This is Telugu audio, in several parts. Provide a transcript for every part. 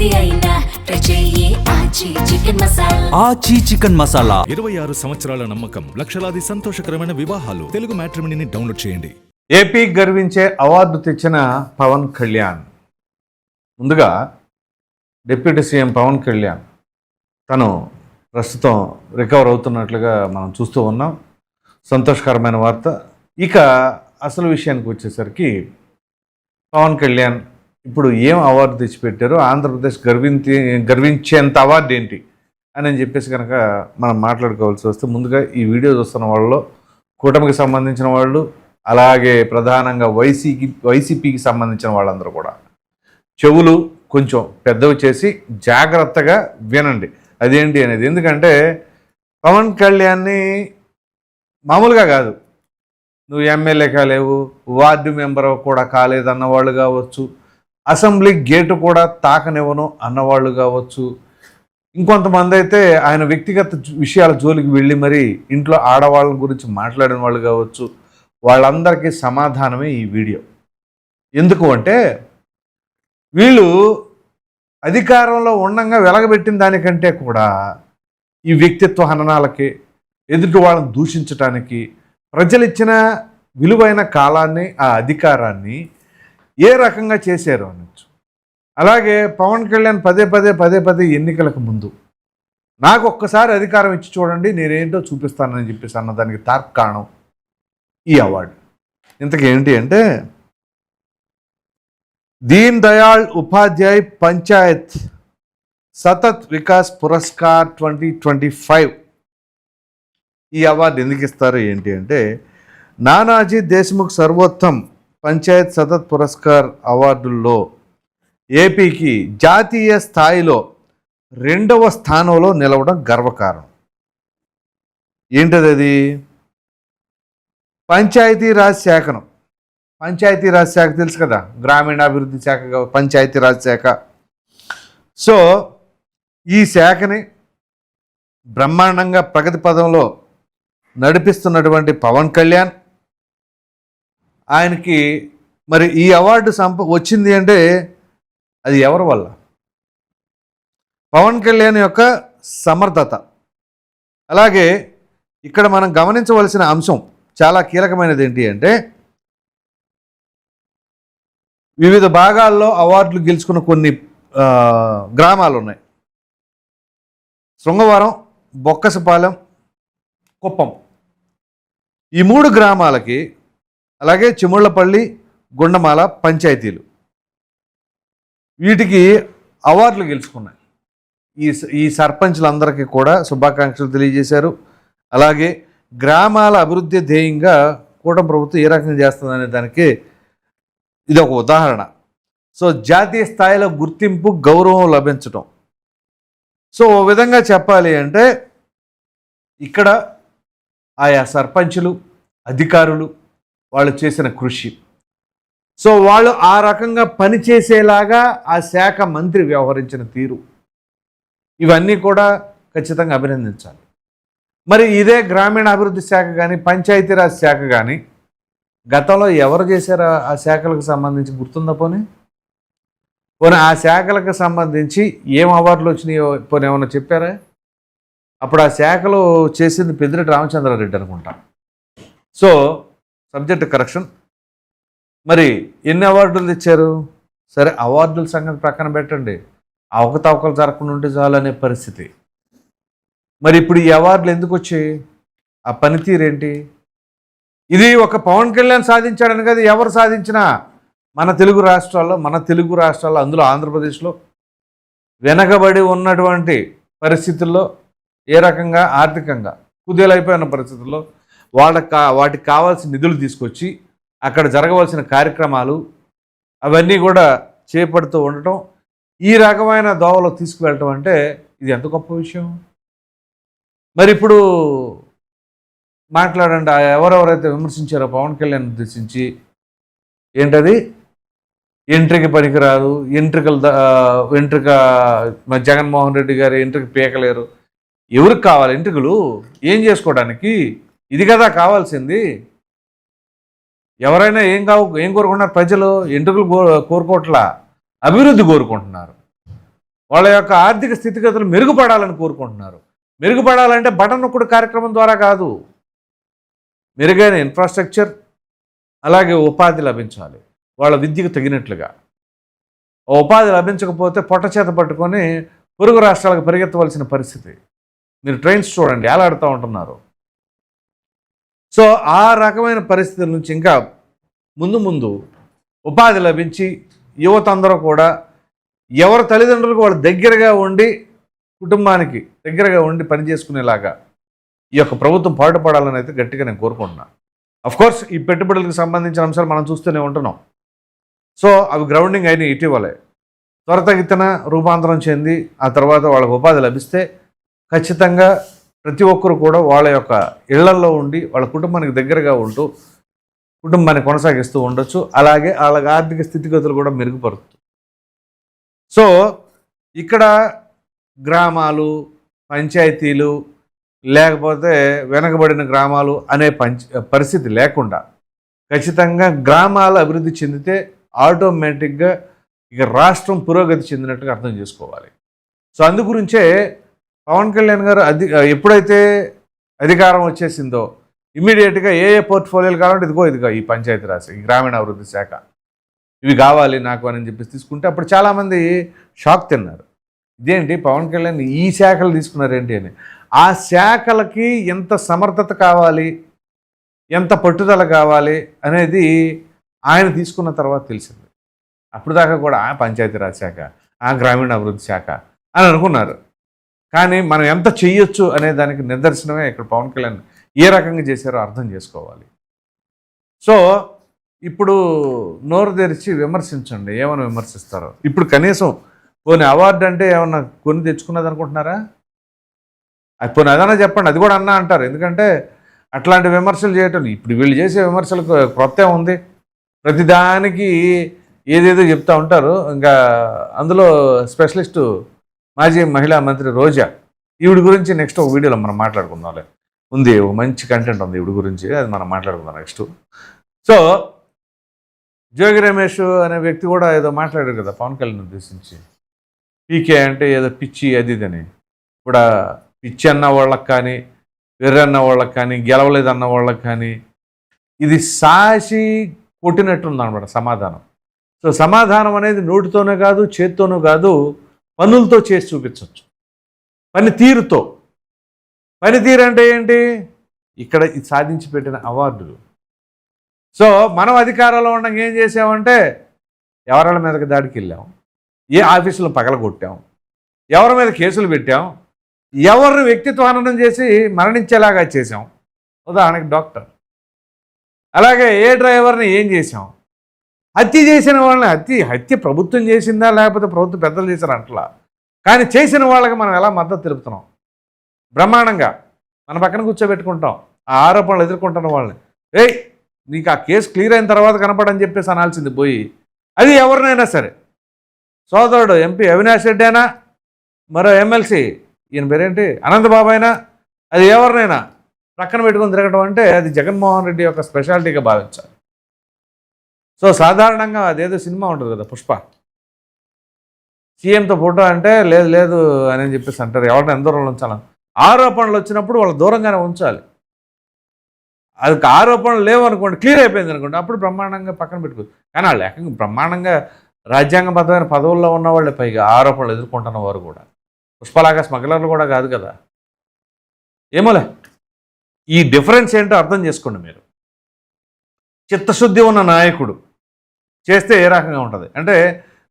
ఏది అయినా ట్రై చెయ్యి ఆచి చికెన్ మసాలా. ఆచి చికెన్ మసాలా 26 సంవత్సరాల నమ్మకం, లక్షలాది సంతోషకరమైన వివాహాలు. తెలుగు మ్యాట్రిమోనీని డౌన్లోడ్ చేయండి. ఏపీ గర్వించే అవార్డు తెచ్చిన పవన్ కళ్యాణ్. ముందుగా డిప్యూటీ సీఎం పవన్ కళ్యాణ్ తను ప్రస్తుతం రికవర్ అవుతున్నట్లుగా మనం చూస్తూ ఉన్నాం. సంతోషకరమైన వార్త. ఇక అసలు విషయానికి వచ్చేసరికి పవన్ కళ్యాణ్ ఇప్పుడు ఏం అవార్డు తెచ్చిపెట్టారో, ఆంధ్రప్రదేశ్ గర్వించేంత అవార్డు ఏంటి అని చెప్పేసి కనుక మనం మాట్లాడుకోవాల్సి వస్తే, ముందుగా ఈ వీడియో చూస్తున్న వాళ్ళలో కూటమికి సంబంధించిన వాళ్ళు, అలాగే ప్రధానంగా వైసీపీకి సంబంధించిన వాళ్ళందరూ కూడా చెవులు కొంచెం పెద్దవి చేసి జాగ్రత్తగా వినండి అదేంటి అనేది. ఎందుకంటే పవన్ కళ్యాణ్ని మామూలుగా కాదు, నువ్వు ఎమ్మెల్యే కాలేవు, వార్డు మెంబర్ కూడా కాలేదన్న వాళ్ళు కావచ్చు, అసెంబ్లీ గేటు కూడా తాకనివ్వను అన్నవాళ్ళు కావచ్చు, ఇంకొంతమంది అయితే ఆయన వ్యక్తిగత విషయాల జోలికి వెళ్ళి మరి ఇంట్లో ఆడవాళ్ళ గురించి మాట్లాడిన వాళ్ళు కావచ్చు, వాళ్ళందరికీ సమాధానమే ఈ వీడియో. ఎందుకు అంటే వీళ్ళు అధికారంలో ఉండంగా వెలగబెట్టిన దానికంటే కూడా ఈ వ్యక్తిత్వ హననాలకి, ఎదుటి వాళ్ళని దూషించటానికి, ప్రజలు ఇచ్చిన విలువైన కాలాన్ని, ఆ అధికారాన్ని ఏ రకంగా చేశారు అనొచ్చు. అలాగే పవన్ కళ్యాణ్ పదే పదే ఎన్నికలకు ముందు నాకు ఒక్కసారి అధికారం ఇచ్చి చూడండి నేనేంటో చూపిస్తానని చెప్పేసి అన్నదానికి తార్కాణం ఈ అవార్డు. ఇంతకీ ఏంటి అంటే దీన్ దయాళ్ ఉపాధ్యాయ్ పంచాయత్ సతత్ వికాస్ పురస్కార్ 2025. ఈ అవార్డు ఎందుకు ఇస్తారు ఏంటి అంటే, నానాజీ దేశ్ముఖ్ సర్వోత్తమ్ పంచాయత్ సతత్ పురస్కార్ అవార్డుల్లో ఏపీకి జాతీయ స్థాయిలో 2వ స్థానంలో నిలవడం గర్వకారణం. ఏంటది? అది పంచాయతీరాజ్ శాఖను, పంచాయతీరాజ్ శాఖ తెలుసు కదా, గ్రామీణాభివృద్ధి శాఖ, పంచాయతీరాజ్ శాఖ. సో ఈ శాఖని బ్రహ్మాండంగా ప్రగతి పదంలో నడిపిస్తున్నటువంటి పవన్ కళ్యాణ్, ఆయనకి మరి ఈ అవార్డు వచ్చింది అంటే అది ఎవరి వల్ల? పవన్ కళ్యాణ్ యొక్క సమర్థత. అలాగే ఇక్కడ మనం గమనించవలసిన అంశం చాలా కీలకమైనది ఏంటి అంటే, వివిధ భాగాల్లో అవార్డులు గెలుచుకున్న కొన్ని గ్రామాలు ఉన్నాయి. శృంగవరం, బొక్కసపాలెం, కుప్పం, ఈ 3 గ్రామాలకి, అలాగే చిముళ్లపల్లి, గుండమాల పంచాయతీలు, వీటికి అవార్డులు గెలుచుకున్నాయి. ఈ సర్పంచ్లందరికీ కూడా శుభాకాంక్షలు తెలియజేశారు. అలాగే గ్రామాల అభివృద్ధి ధ్యేయంగా కూటమి ప్రభుత్వం ఏ రకంగా చేస్తుందనే దానికి ఇది ఒక ఉదాహరణ. సో జాతీయ స్థాయిలో గుర్తింపు, గౌరవం లభించటం. సో ఓ విధంగా చెప్పాలి అంటే ఇక్కడ ఆయా సర్పంచులు, అధికారులు వాళ్ళు చేసిన కృషి, సో వాళ్ళు ఆ రకంగా పనిచేసేలాగా ఆ శాఖ మంత్రి వ్యవహరించిన తీరు, ఇవన్నీ కూడా ఖచ్చితంగా అభినందించాలి. మరి ఇదే గ్రామీణాభివృద్ధి శాఖ కానీ, పంచాయతీరాజ్ శాఖ కానీ గతంలో ఎవరు చేశారో ఆ శాఖలకు సంబంధించి గుర్తుందా? పోనీ ఆ శాఖలకు సంబంధించి ఏం అవార్డులు వచ్చినాయో పోనీ ఏమన్నా చెప్పారా? అప్పుడు ఆ శాఖలో చేసింది పెద్దిరెడ్డి రామచంద్రారెడ్డి అనుకుంటా. So subject correction. మరి ఎన్ని అవార్డులు తెచ్చారు? సరే, అవార్డుల సంగతి ప్రక్కన పెట్టండి, అవకతవకలు జరగకుండా ఉంటే చాలు అనే పరిస్థితి. మరి ఇప్పుడు ఈ అవార్డులు ఎందుకు వచ్చాయి? ఆ పనితీరు ఏంటి? ఇది ఒక పవన్ కళ్యాణ్ సాధించాడని కదా, ఎవరు సాధించినా మన తెలుగు రాష్ట్రాల్లో, అందులో ఆంధ్రప్రదేశ్లో వెనకబడి ఉన్నటువంటి పరిస్థితుల్లో, ఏ రకంగా ఆర్థికంగా కుదేలైపోయిన పరిస్థితుల్లో వాటికి కావాల్సిన నిధులు తీసుకొచ్చి అక్కడ జరగవలసిన కార్యక్రమాలు అవన్నీ కూడా చేపడుతూ ఉండటం, ఈ రకమైన దోవలో తీసుకువెళ్ళటం అంటే ఇది ఎంత గొప్ప విషయం. మరి ఇప్పుడు మాట్లాడండి, ఎవరెవరైతే విమర్శించారో పవన్ కళ్యాణ్ ఉద్దేశించి, ఏంటది ఎంట్రీకి పనికిరాదు, ఎంట్రిక జగన్మోహన్ రెడ్డి గారు ఎంట్రీకి పీకలేరు. ఎవరికి కావాలి ఎంట్రికలు? ఏం చేసుకోవడానికి? ఇది కదా కావాల్సింది. ఎవరైనా ఏం కోరుకుంటున్నారు? ప్రజలు ఎంట్రుకలు కోరుకోవట్లా, అభివృద్ధి కోరుకుంటున్నారు. వాళ్ళ యొక్క ఆర్థిక స్థితిగతులు మెరుగుపడాలని కోరుకుంటున్నారు. మెరుగుపడాలంటే బటన్ నొక్కుడు కార్యక్రమం ద్వారా కాదు, మెరుగైన ఇన్ఫ్రాస్ట్రక్చర్, అలాగే ఉపాధి లభించాలి వాళ్ళ విద్యకు తగినట్లుగా. ఉపాధి లభించకపోతే పొట్ట చేత పట్టుకొని పొరుగు రాష్ట్రాలకు పరిగెత్తవలసిన పరిస్థితి. మీరు ట్రైన్స్ చూడండి, ఏలాడుతూ ఉంటున్నారు. సో ఆ రకమైన పరిస్థితుల నుంచి ఇంకా ముందు ఉపాధి లభించి యువత అందరూ కూడా ఎవరి తల్లిదండ్రులకు వాళ్ళ దగ్గరగా ఉండి, కుటుంబానికి దగ్గరగా ఉండి పనిచేసుకునేలాగా ఈ యొక్క ప్రభుత్వం పాటుపడాలని అయితే గట్టిగా నేను కోరుకుంటున్నాను. అఫ్కోర్స్ ఈ పెట్టుబడులకు సంబంధించిన అంశాలు మనం చూస్తూనే ఉంటున్నాం. సో అవి గ్రౌండింగ్ అయిన ఇటీవలే త్వరితగతిన రూపాంతరం చెంది ఆ తర్వాత వాళ్ళకు ఉపాధి లభిస్తే ఖచ్చితంగా ప్రతి ఒక్కరు కూడా వాళ్ళ యొక్క ఇళ్లల్లో ఉండి వాళ్ళ కుటుంబానికి దగ్గరగా ఉంటూ కుటుంబాన్ని కొనసాగిస్తూ ఉండొచ్చు. అలాగే వాళ్ళ ఆర్థిక స్థితిగతులు కూడా మెరుగుపరుతుంది. సో ఇక్కడ గ్రామాలు, పంచాయతీలు, లేకపోతే వెనకబడిన గ్రామాలు అనే పరిస్థితి లేకుండా ఖచ్చితంగా గ్రామాలు అభివృద్ధి చెందితే ఆటోమేటిక్గా ఇక రాష్ట్రం పురోగతి చెందినట్టుగా అర్థం చేసుకోవాలి. సో అందు గురించే పవన్ కళ్యాణ్ గారు ఎప్పుడైతే అధికారం వచ్చేసిందో ఇమ్మీడియట్గా ఏ పోర్ట్ఫోలియోలు కావాలంటే ఇదిగో ఈ పంచాయతీరాజ్, ఈ గ్రామీణ అభివృద్ధి శాఖ, ఇవి కావాలి నాకు అని చెప్పేసి తీసుకుంటే అప్పుడు చాలామంది షాక్ తిన్నారు. ఇదేంటి పవన్ కళ్యాణ్ ఈ శాఖలు తీసుకున్నారేంటి అని. ఆ శాఖలకి ఎంత సమర్థత కావాలి, ఎంత పట్టుదల కావాలి అనేది ఆయన తీసుకున్న తర్వాత తెలిసింది. అప్పుడు దాకా కూడా పంచాయతీరాజ్ శాఖ, గ్రామీణ అభివృద్ధి శాఖ అని అనుకున్నారు. కానీ మనం ఎంత చెయ్యొచ్చు అనే దానికి నిదర్శనమే ఇక్కడ పవన్ కళ్యాణ్ ఏ రకంగా చేశారో అర్థం చేసుకోవాలి. సో ఇప్పుడు నోరు తెరిచి విమర్శించండి, ఏమైనా విమర్శిస్తారో. ఇప్పుడు కనీసం పోనీ అవార్డు అంటే ఏమన్నా కొని తెచ్చుకున్నది అనుకుంటున్నారా? అది పోనీ అదన్నా చెప్పండి, అది కూడా అన్నా అంటారు. ఎందుకంటే అట్లాంటి విమర్శలు చేయటం ఇప్పుడు వీళ్ళు చేసే విమర్శలకు కొత్త ఉంది. ప్రతిదానికి ఏదేదో చెప్తూ ఉంటారు. ఇంకా అందులో స్పెషలిస్టు మాజీ మహిళా మంత్రి రోజా, ఈవిడి గురించి నెక్స్ట్ ఒక వీడియోలో మనం మాట్లాడుకుందాంలే. ఉంది ఒక మంచి కంటెంట్ ఉంది ఈవిడి గురించి, అది మనం మాట్లాడుకుందాం నెక్స్ట్. సో జోగి రమేష్ అనే వ్యక్తి కూడా ఏదో మాట్లాడారు కదా పవన్ కళ్యాణ్ ఉద్దేశించి, పీకే అంటే ఏదో పిచ్చి అది ఇదని. కూడా పిచ్చి అన్న వాళ్ళకి కానీ, వెర్రన్న వాళ్ళకి కానీ, గెలవలేదన్న వాళ్ళకి కానీ ఇది సాసి కొట్టినట్టుంది అనమాట సమాధానం. సో సమాధానం అనేది నోటితోనే కాదు, చేత్తోనూ కాదు, పనులతో చేసి చూపించవచ్చు. పనితీరుతో. పనితీరు అంటే ఏంటి? ఇక్కడ ఇది సాధించి పెట్టిన అవార్డులు. సో మనం అధికారంలో ఉండగా ఏం చేసామంటే ఎవరి మీదకి దాడికి వెళ్ళాం, ఏ ఆఫీసులో పగలగొట్టాం, ఎవరి మీద కేసులు పెట్టాం, ఎవరిని వ్యక్తిత్వానందం చేసి మరణించేలాగా చేసాం. ఉదాహరణకి డాక్టర్. అలాగే ఏ డ్రైవర్ని ఏం చేసాం, హత్య చేసిన వాళ్ళని హత్య ప్రభుత్వం చేసిందా లేకపోతే ప్రభుత్వ పెద్దలు చేశారు అంటలా, కానీ చేసిన వాళ్ళకి మనం ఎలా మద్దతు తెలుపుతున్నాం బ్రహ్మాండంగా. మన పక్కన కూర్చోబెట్టుకుంటాం ఆ ఆరోపణలు ఎదుర్కొంటున్న వాళ్ళని. నీకు ఆ కేసు క్లియర్ అయిన తర్వాత కనపడని చెప్పేసి అనాల్సింది పోయి, అది ఎవరినైనా సరే, సోదరుడు ఎంపీ అవినాష్ రెడ్డి అయినా, మరో ఎమ్మెల్సీ ఈయన పేరేంటి అనంతబాబు అయినా, అది ఎవరినైనా పక్కన పెట్టుకొని తిరగడం అంటే అది జగన్మోహన్ రెడ్డి యొక్క స్పెషాలిటీగా భావించాలి. సో సాధారణంగా అదేదో సినిమా ఉంటుంది కదా పుష్ప, సీఎంతో ఫోటో అంటే లేదు అని చెప్పేసి అంటారు. ఎవరిని ఎంత దూరంలో ఉంచాలి? ఆరోపణలు వచ్చినప్పుడు వాళ్ళు దూరంగానే ఉంచాలి. అది ఆరోపణలు లేవు అనుకోండి, క్లియర్ అయిపోయింది అనుకోండి, అప్పుడు బ్రహ్మాండంగా పక్కన పెట్టుకోవచ్చు. కానీ వాళ్ళు ఏకంగా బ్రహ్మాండంగా రాజ్యాంగబద్ధమైన పదవుల్లో ఉన్న వాళ్ళే పైగా ఆరోపణలు ఎదుర్కొంటున్న వారు కూడా పుష్పలాగా స్మగ్లర్లు కూడా కాదు కదా. ఏమోలే, ఈ డిఫరెన్స్ ఏంటో అర్థం చేసుకోండి మీరు. చిత్తశుద్ధి ఉన్న నాయకుడు చేస్తే ఏ రకంగా ఉంటుంది అంటే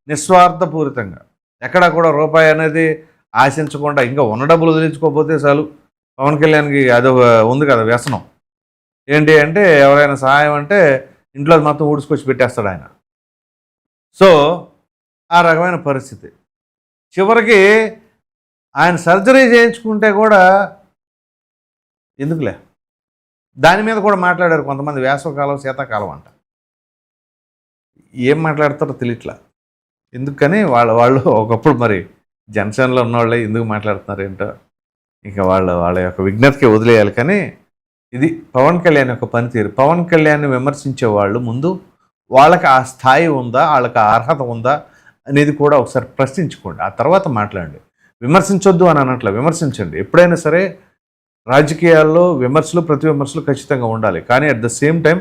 నిస్వార్థపూరితంగా, ఎక్కడా కూడా రూపాయి అనేది ఆశించకుండా, ఇంకా ఉన్న డబ్బులు వదిలించుకోకపోతే చాలు. పవన్ కళ్యాణ్కి అది ఉంది కదా వ్యసనం. ఏంటి అంటే ఎవరైనా సహాయం అంటే ఇంట్లో మొత్తం ఊడ్చుకొచ్చి పెట్టేస్తాడు ఆయన. సో ఆ రకమైన పరిస్థితి. చివరికి ఆయన సర్జరీ చేయించుకుంటే కూడా ఎందుకులే, దాని మీద కూడా మాట్లాడారు కొంతమంది, వేసవకాలం శీతాకాలం అంట. ఏం మాట్లాడతారో తెలియట్లా. ఎందుకని వాళ్ళు ఒకప్పుడు మరి జనసేనలో ఉన్నవాళ్ళే ఎందుకు మాట్లాడుతున్నారు ఏంటో ఇంకా వాళ్ళ యొక్క విజ్ఞతకి వదిలేయాలి. కానీ ఇది పవన్ కళ్యాణ్ యొక్క పనితీరు. పవన్ కళ్యాణ్ని విమర్శించే వాళ్ళు ముందు వాళ్ళకి ఆ స్థాయి ఉందా, వాళ్ళకి ఆ అర్హత ఉందా అనేది కూడా ఒకసారి ప్రశ్నించుకోండి, ఆ తర్వాత మాట్లాడండి. విమర్శించొద్దు అని అనట్లే, విమర్శించండి. ఎప్పుడైనా సరే రాజకీయాల్లో విమర్శలు ప్రతి విమర్శలు ఖచ్చితంగా ఉండాలి, కానీ అట్ ద సేమ్ టైం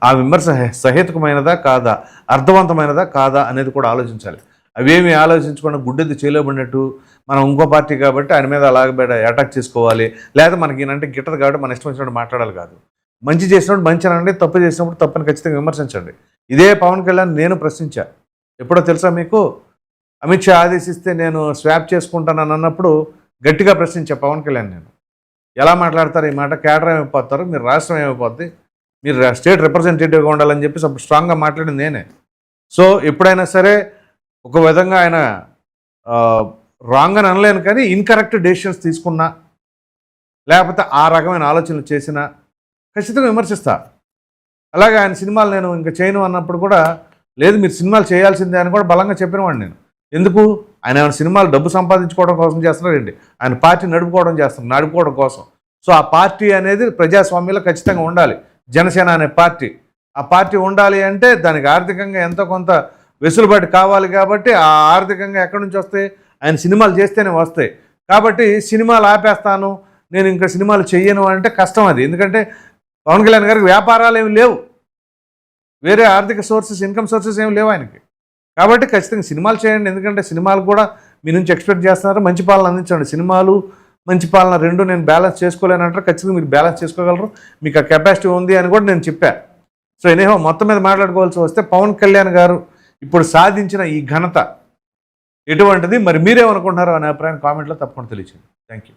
ఆ విమర్శ సహేతుకమైనదా కాదా, అర్థవంతమైనదా కాదా అనేది కూడా ఆలోచించాలి. అవేమి ఆలోచించకుండా గుడ్డెద్దు చేయలేబడినట్టు మనం ఇంకో పార్టీ కాబట్టి ఆయన మీద అలాగే అటాక్ చేసుకోవాలి, లేదా మనకి ఈయనంటే గిట్టదు కాబట్టి మన ఇష్టం వచ్చినట్టు మాట్లాడాలి కాదు. మంచి చేసినప్పుడు మంచి అనండి, తప్పు చేసినప్పుడు తప్పని ఖచ్చితంగా విమర్శించండి. ఇదే పవన్ కళ్యాణ్ నేను ప్రశ్నించా. ఎప్పుడో తెలుసా మీకు, అమిత్ షా ఆదేశిస్తే నేను స్వాప్ చేసుకుంటానని అన్నప్పుడు గట్టిగా ప్రశ్నించా పవన్ కళ్యాణ్. నేను ఎలా మాట్లాడతారు ఈ మాట, కేడర్ ఏమైపోతారు, మీరు రాష్ట్రం ఏమైపోద్ది, మీరు స్టేట్ రిప్రజెంటేటివ్గా ఉండాలని చెప్పేసి అప్పుడు స్ట్రాంగ్గా మాట్లాడింది నేనే. సో ఎప్పుడైనా సరే ఒక విధంగా ఆయన రాంగ్ అని అనలేను, కానీ ఇన్కరెక్ట్ డెసిషన్స్ తీసుకున్నా లేకపోతే ఆ రకమైన ఆలోచనలు చేసినా ఖచ్చితంగా విమర్శిస్తా. అలాగే ఆయన సినిమాలు నేను ఇంకా చేయను అన్నప్పుడు కూడా లేదు మీరు సినిమాలు చేయాల్సిందే అని కూడా బలంగా చెప్పినవాడిని నేను. ఎందుకు, ఆయన సినిమాలు డబ్బు సంపాదించుకోవడం కోసం చేస్తున్నారండి, ఆయన పార్టీ నడుపుకోవడం కోసం. సో ఆ పార్టీ అనేది ప్రజాస్వామ్యంలో ఖచ్చితంగా ఉండాలి. జనసేన అనే పార్టీ, ఆ పార్టీ ఉండాలి అంటే దానికి ఆర్థికంగా ఎంతో కొంత వెసులుబాటు కావాలి. కాబట్టి ఆ ఆర్థికంగా ఎక్కడి నుంచి వస్తాయి, ఆయన సినిమాలు చేస్తేనే వస్తాయి. కాబట్టి సినిమాలు ఆపేస్తాను, నేను ఇంకా సినిమాలు చెయ్యను అంటే కష్టం అది. ఎందుకంటే పవన్ కళ్యాణ్ గారికి వ్యాపారాలు ఏమి లేవు, వేరే ఆర్థిక సోర్సెస్, ఇన్కమ్ సోర్సెస్ ఏమి లేవు ఆయనకి. కాబట్టి ఖచ్చితంగా సినిమాలు చేయండి, ఎందుకంటే సినిమాలు కూడా మీ నుంచి ఎక్స్పెక్ట్ చేస్తున్నారు. మంచి పాలన అందించండి. సినిమాలు మంచి పాలన రెండు నేను బ్యాలెన్స్ చేసుకోలేనంటారు, ఖచ్చితంగా మీరు బ్యాలెన్స్ చేసుకోగలరు, మీకు ఆ కెపాసిటీ ఉంది అని కూడా నేను చెప్పాను. సో ఎనీహో మొత్తం మీద మాట్లాడుకోవాల్సి వస్తే పవన్ కళ్యాణ్ గారు ఇప్పుడు సాధించిన ఈ ఘనత ఎటువంటిది, మరి మీరేమనుకుంటున్నారో అనే అభిప్రాయం కామెంట్లో తప్పకుండా తెలియచేయండి. Thank you.